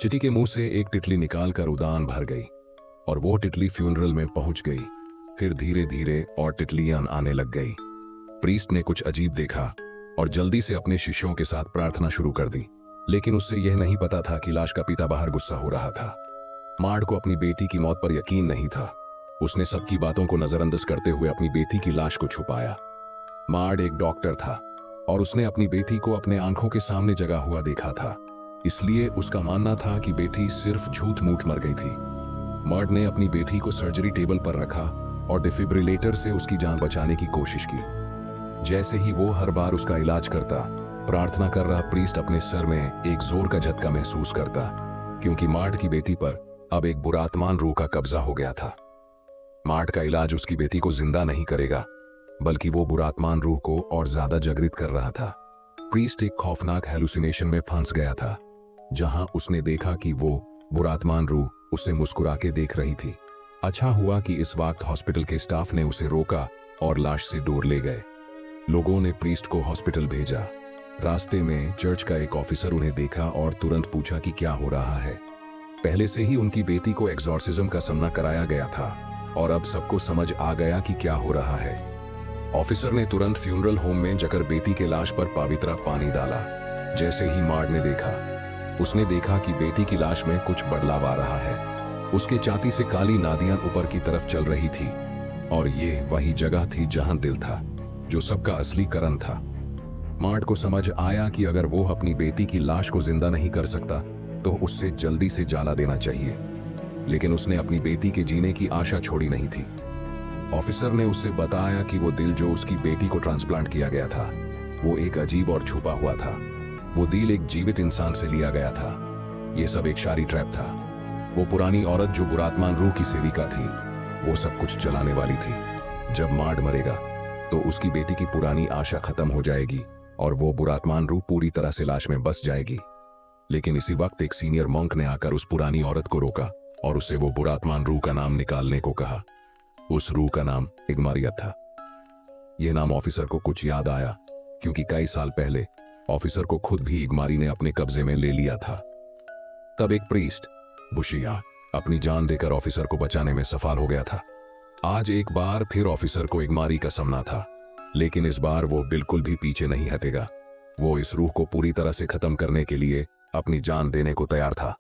चिटी के मुंह से एक तितली निकालकर उड़ान भर गई और वो तितली फ्यूनरल में पहुंच गई। फिर धीरे धीरे और तितलियां आने लग गई। प्रीस्ट ने कुछ अजीब देखा और जल्दी से अपने शिष्यों के साथ प्रार्थना शुरू कर दी, लेकिन उससे यह नहीं पता था कि लाश का पिता बाहर गुस्सा हो रहा था। मार्ड को अपनी बेटी की मौत पर यकीन नहीं था। उसने सबकी बातों को नजरअंदाज करते हुए अपनी बेटी की लाश को छुपाया। मार्ड एक डॉक्टर था और उसने अपनी बेटी को अपने आंखों के सामने जगा हुआ देखा था, इसलिए उसका मानना था कि बेटी सिर्फ झूठ मूठ मर गई थी। मार्ड ने अपनी बेटी को सर्जरी टेबल पर रखा और डिफिब्रिलेटर से उसकी जान बचाने की कोशिश की। जैसे ही वो हर बार उसका इलाज करता, प्रार्थना कर रहा प्रीस्ट अपने सर में एक जोर का झटका महसूस करता, क्योंकि मार्ड की बेटी पर अब एक बुरात्मान रूह का कब्जा हो गया था। मार्ड का इलाज उसकी बेटी को जिंदा नहीं करेगा, बल्कि वो बुरात्मान रूह को और ज्यादा जागृत कर रहा था। प्रीस्ट एक खौफनाक हेलुसिनेशन में फंस गया था, जहां उसने देखा कि वो बुरात्मान रूह उसे मुस्कुरा के देख रही थी। अच्छा हुआ कि इस वक्त हॉस्पिटल के स्टाफ ने उसे रोका और लाश से दूर ले गए। लोगों ने प्रीस्ट को हॉस्पिटल भेजा। रास्ते में चर्च का एक ऑफिसर उन्हें देखा और तुरंत पूछा कि क्या हो रहा है। पहले से ही उनकी बेटी को एक्सॉर्सिज्म का सामना कराया गया था और अब सबको समझ आ गया कि क्या हो रहा है। ऑफिसर ने तुरंत फ्यूनरल होम में जाकर बेटी के लाश पर पवित्र पानी डाला। जैसे ही मार्ड ने देखा, उसने देखा कि बेटी की लाश में कुछ बदलाव आ रहा है। उसके छाती से काली नादियां ऊपर की तरफ चल रही थी और ये वही जगह थी जहां दिल था, जो सबका असली कारण था। मार्ड को समझ आया कि अगर वो अपनी बेटी की लाश को जिंदा नहीं कर सकता तो उससे जल्दी से जला देना चाहिए, लेकिन उसने अपनी बेटी के जीने की आशा छोड़ी नहीं थी। ऑफिसर ने उससे बताया कि वो दिल जो उसकी बेटी को ट्रांसप्लांट किया गया था, वो एक अजीब और छुपा हुआ था। वो दिल एक जीवित इंसान से लिया गया था। ये सब एक शारी ट्रैप था। वो पुरानी औरत जो बुरात्मान रूह की सेविका थी, वो सब कुछ चलाने वाली थी। जब मार्ड मरेगा तो उसकी बेटी की पुरानी आशा खत्म हो जाएगी और वो बुरात्मान रूह पूरी तरह से लाश में बस जाएगी। लेकिन इसी वक्त एक सीनियर मॉन्क ने आकर उस पुरानी औरत को रोका और उससे वो बुरात्मान रूह का नाम निकालने को कहा। उस रूह का नाम इग्मारियत था। यह नाम ऑफिसर को कुछ याद आया, क्योंकि कई साल पहले ऑफिसर को खुद भी इग्मारी ने अपने कब्जे में ले लिया था। तब एक प्रीस्ट बुशिया अपनी जान देकर ऑफिसर को बचाने में सफल हो गया था। आज एक बार फिर ऑफिसर को इग्मारी का सामना था, लेकिन इस बार वो बिल्कुल भी पीछे नहीं हटेगा। वो इस रूह को पूरी तरह से खत्म करने के लिए अपनी जान देने को तैयार था।